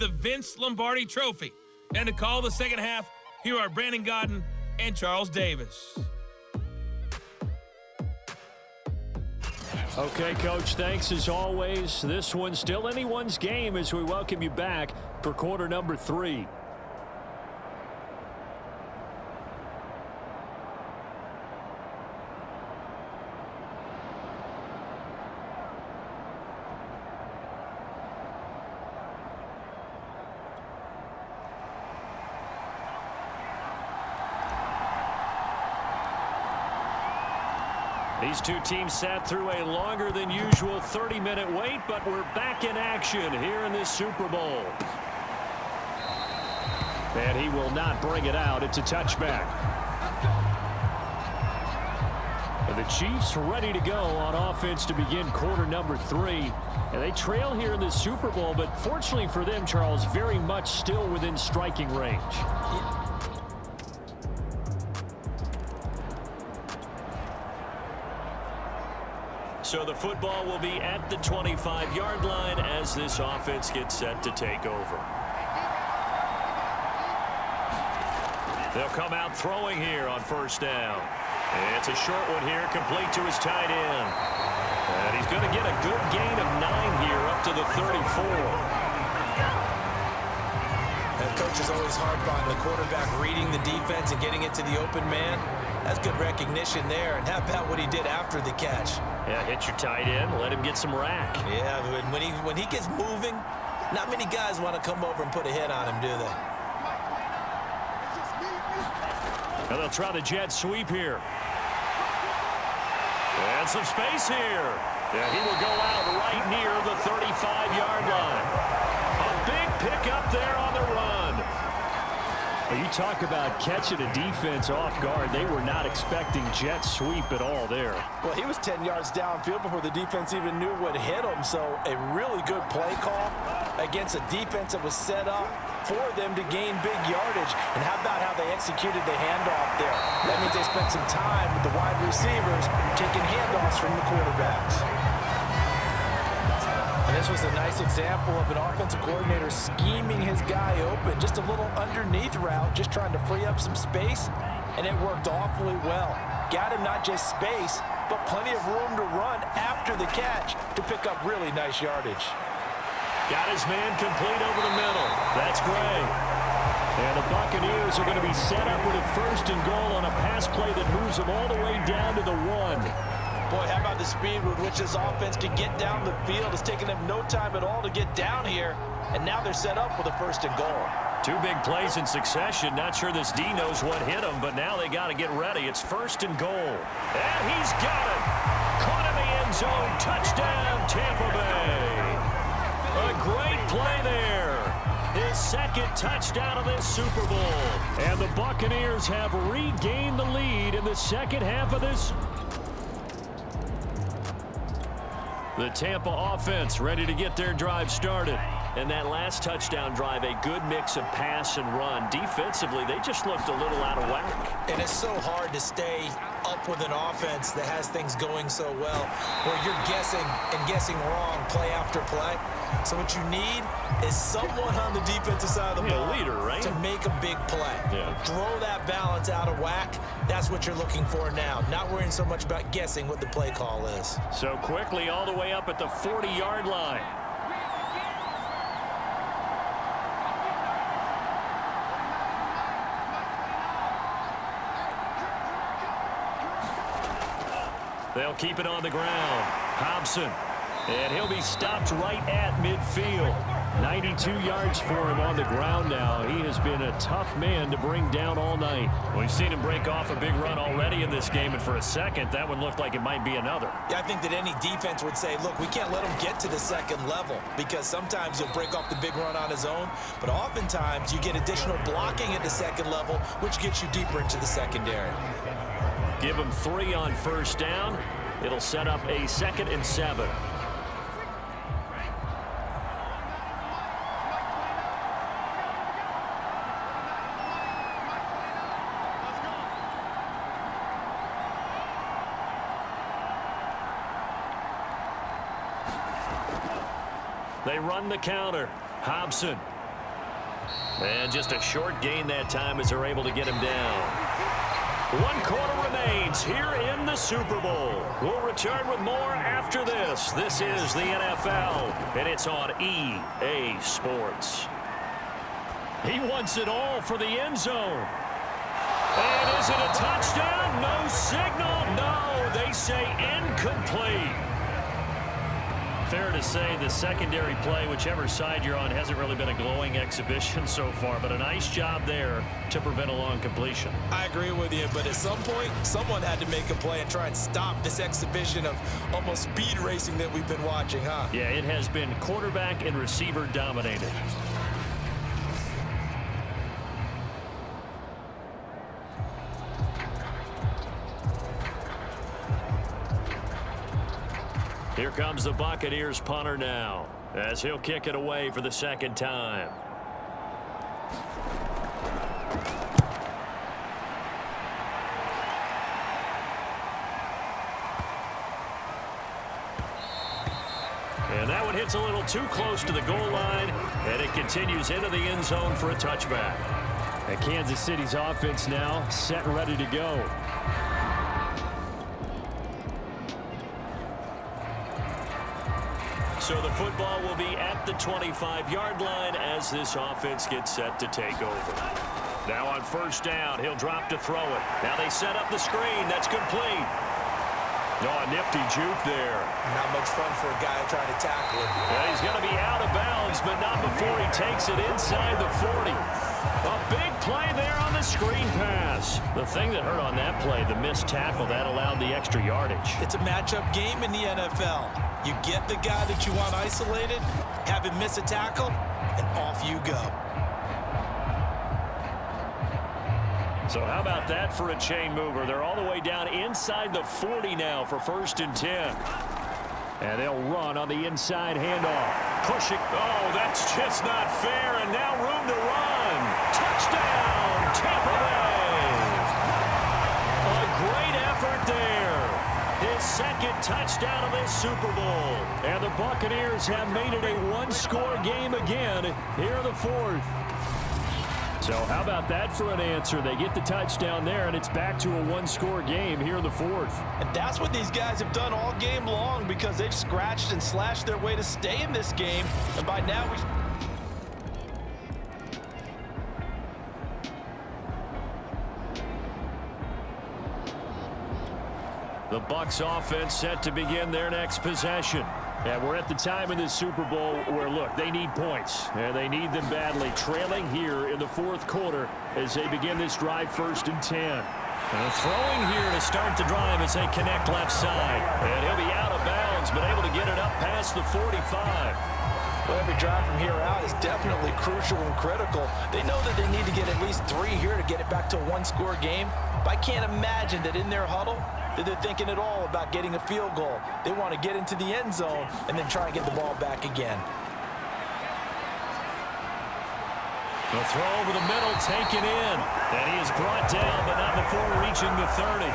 the Vince Lombardi Trophy. And to call the second half, here are Brandon Godden and Charles Davis. Okay, Coach, thanks as always. This one's still anyone's game as we welcome you back for quarter number 3. These two teams sat through a longer than usual 30-minute wait, but we're back in action here in this Super Bowl. And he will not bring it out. It's a touchback. And the Chiefs ready to go on offense to begin quarter number 3. And they trail here in the Super Bowl, but fortunately for them, Charles, very much still within striking range. So the football will be at the 25-yard line as this offense gets set to take over. They'll come out throwing here on first down. It's a short one here, complete to his tight end. And he's going to get a good gain of 9 here up to the 34. That coach is always hard on the quarterback reading the defense and getting it to the open man. That's good recognition there. And how about what he did after the catch? Yeah, hit your tight end, let him get some rack. Yeah, when he gets moving, not many guys want to come over and put a hit on him, do they? And they'll try the jet sweep here. And some space here. Yeah, he will go out right near the 35-yard line. A big pickup there on the run. Well, you talk about catching a defense off guard. They were not expecting jet sweep at all there. Well, he was 10 yards downfield before the defense even knew what hit him. So a really good play call against a defense that was set up for them to gain big yardage. And how about how they executed the handoff there? That means they spent some time with the wide receivers taking handoffs from the quarterbacks. And this was a nice example of an offensive coordinator scheming his guy open. Just a little underneath route, just trying to free up some space, and it worked awfully well. Got him not just space, but plenty of room to run after the catch to pick up really nice yardage. Got his man complete over the middle. That's great. And the Buccaneers are going to be set up with a first and goal on a pass play that moves them all the way down to the 1. Boy, how about the speed with which this offense can get down the field? It's taken them no time at all to get down here, and now they're set up with a first and goal. 2 big plays in succession. Not sure this D knows what hit him, but now they got to get ready. It's first and goal. And he's got it. Caught in the end zone. Touchdown, Tampa Bay. A great play there. His second touchdown of this Super Bowl. And the Buccaneers have regained the lead in the second half of this. The Tampa offense ready to get their drive started. And that last touchdown drive, a good mix of pass and run. Defensively, they just looked a little out of whack. And it's so hard to stay up with an offense that has things going so well, where you're guessing and guessing wrong play after play. So what you need is someone on the defensive side of the ball, leader, right? To make a big play. Yeah. Throw that balance out of whack. That's what you're looking for now. Not worrying so much about guessing what the play call is. So quickly all the way up at the 40-yard line. They'll keep it on the ground. Hobson. And he'll be stopped right at midfield. 92 yards for him on the ground now. He has been a tough man to bring down all night. We've seen him break off a big run already in this game, and for a second, that one looked like it might be another. Yeah, I think that any defense would say, look, we can't let him get to the second level, because sometimes he'll break off the big run on his own, but oftentimes you get additional blocking at the second level, which gets you deeper into the secondary. Give him 3 on first down. It'll set up a 2nd and 7. They run the counter. Hobson. And just a short gain that time as they're able to get him down. 1 quarter remains here in the Super Bowl. We'll return with more after this. This is the NFL, and it's on EA Sports. He wants it all for the end zone. And is it a touchdown? No signal. No, they say incomplete. Fair to say the secondary play, whichever side you're on, hasn't really been a glowing exhibition so far, but a nice job there to prevent a long completion. I agree with you, but at some point, someone had to make a play and try and stop this exhibition of almost speed racing that we've been watching, huh? Yeah, it has been quarterback and receiver dominated. Here comes the Buccaneers punter now, as he'll kick it away for the second time. And that one hits a little too close to the goal line, and it continues into the end zone for a touchback. And Kansas City's offense now set and ready to go. So the football will be at the 25-yard line as this offense gets set to take over. Now on first down, he'll drop to throw it. Now they set up the screen. That's complete. Oh, a nifty juke there. Not much fun for a guy trying to tackle him. Yeah, he's going to be out of bounds, but not before he takes it inside the 40. A big play there on the screen pass. The thing that hurt on that play, the missed tackle, that allowed the extra yardage. It's a matchup game in the NFL. You get the guy that you want isolated, have him miss a tackle, and off you go. So how about that for a chain mover? They're all the way down inside the 40 now for 1st and 10. And they'll run on the inside handoff. Pushing. Oh, that's just not fair. And now room to run. Touchdown, Tampa Bay. A great effort there. His second touchdown of this Super Bowl. And the Buccaneers have made it a one-score game again here in the 4th. So how about that for an answer? They get the touchdown there, and it's back to a one-score game here in the 4th. And that's what these guys have done all game long, because they've scratched and slashed their way to stay in this game. And by now, The Bucs offense set to begin their next possession. And we're at the time in this Super Bowl where, look, they need points. And they need them badly. Trailing here in the 4th quarter as they begin this drive 1st and 10. And throwing here to start the drive as they connect left side. And he'll be out of bounds, but able to get it up past the 45. well, every drive from here out is definitely crucial and critical. They know that they need to get at least 3 here to get it back to a one-score game. But I can't imagine that in their huddle that they're thinking at all about getting a field goal. They want to get into the end zone and then try and get the ball back again. The throw over the middle, taken in. And he is brought down, but not before reaching the 30.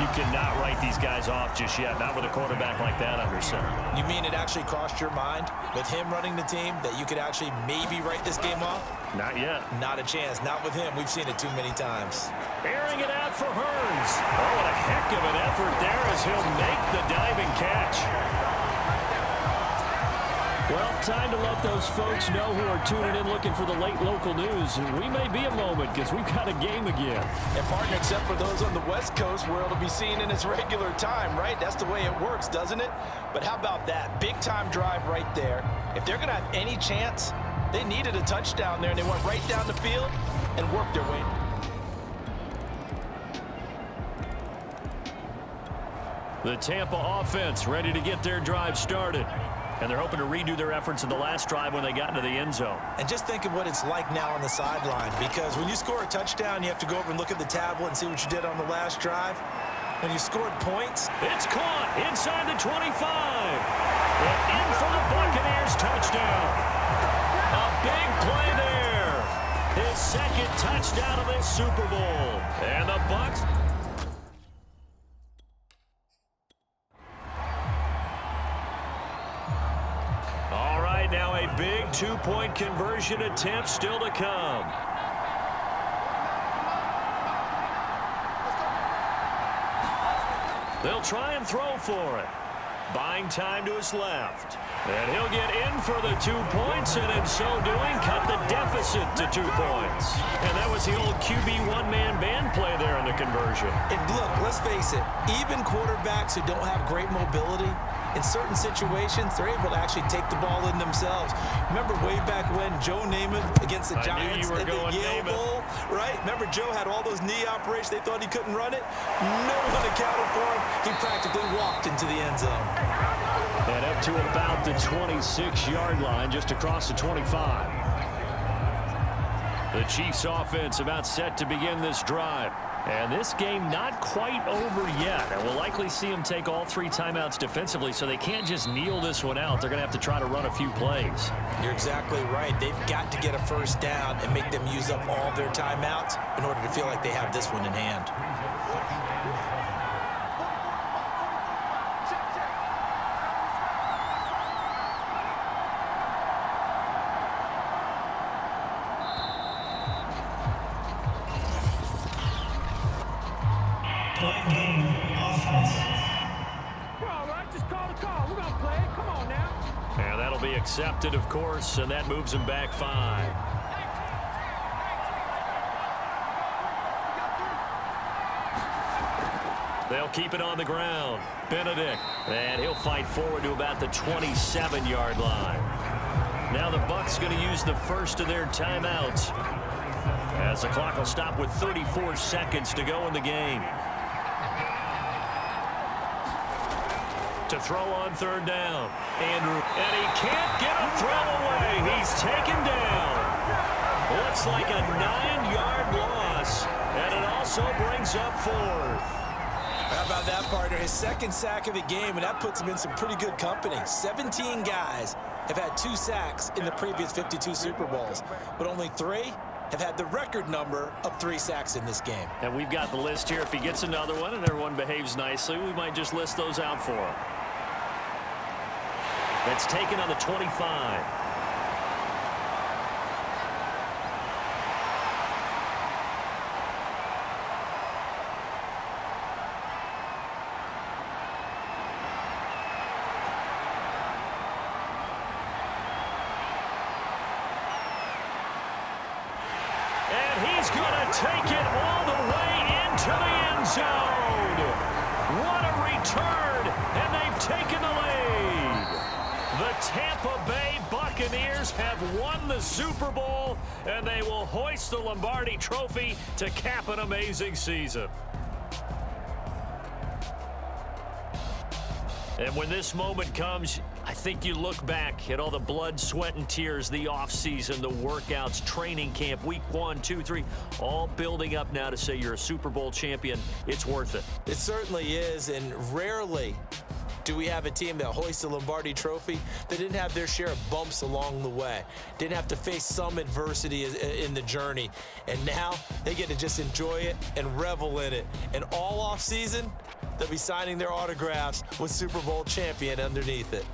You cannot write these guys off just yet, not with a quarterback like that under center. You mean it actually crossed your mind with him running the team that you could actually maybe write this game off? Not yet. Not a chance. Not with him. We've seen it too many times. Airing it out for Hearns. Oh, what a heck of an effort there as he'll make the diving catch. Well, time to let those folks know who are tuning in looking for the late local news. We may be a moment because we've got a game again. And partner, except for those on the West Coast where it'll be seen in its regular time, right? That's the way it works, doesn't it? But how about that? Big time drive right there. If they're going to have any chance, they needed a touchdown there, and they went right down the field and worked their way. The Tampa offense ready to get their drive started. And they're hoping to redo their efforts in the last drive when they got into the end zone. And just think of what it's like now on the sideline, because when you score a touchdown, you have to go over and look at the tablet and see what you did on the last drive. When you scored points, it's caught inside the 25. And in for the Buccaneers touchdown. A big play there. His second touchdown of this Super Bowl. And the Bucs. Now a big two-point conversion attempt still to come. They'll try and throw for it. Buying time to his left. And he'll get in for the 2 points, and in so doing, cut the deficit to 2 points. And that was the old QB one-man band play there in the conversion. And look, let's face it, even quarterbacks who don't have great mobility, in certain situations, they're able to actually take the ball in themselves. Remember way back when Joe Namath against the Giants in the Yale Bowl, right? Remember Joe had all those knee operations. They thought he couldn't run it. No one accounted for him. He practically walked into the end zone. And up to about the 26-yard line, just across the 25. The Chiefs offense about set to begin this drive. And this game not quite over yet. And we'll likely see them take all 3 timeouts defensively, so they can't just kneel this one out. They're going to have to try to run a few plays. You're exactly right. They've got to get a first down and make them use up all their timeouts in order to feel like they have this one in hand. And that'll be accepted, of course, and that moves him back 5. They'll keep it on the ground. Benedict, and he'll fight forward to about the 27-yard line. Now the Bucs going to use the first of their timeouts, as the clock will stop with 34 seconds to go in the game. To throw on third down. Andrew, and he can't get a throw away. He's taken down. Looks like a 9-yard loss, and it also brings up 4th. How about that, partner? His second sack of the game, and that puts him in some pretty good company. 17 guys have had 2 sacks in the previous 52 Super Bowls, but only 3 have had the record number of 3 sacks in this game. And we've got the list here. If he gets another one and everyone behaves nicely, we might just list those out for him. That's taken on the 25. And he's going to take it all the way into the end zone. What a return, and they've taken the lead. The Tampa Bay Buccaneers have won the Super Bowl, and they will hoist the Lombardi Trophy to cap an amazing season. And when this moment comes, I think you look back at all the blood, sweat, and tears, the offseason, the workouts, training camp, week 1, 2, 3, all building up now to say you're a Super Bowl champion. It's worth it. It certainly is, and rarely do we have a team that hoists the Lombardi Trophy that didn't have their share of bumps along the way, didn't have to face some adversity in the journey, and now they get to just enjoy it and revel in it. And all offseason, they'll be signing their autographs with Super Bowl champion underneath it.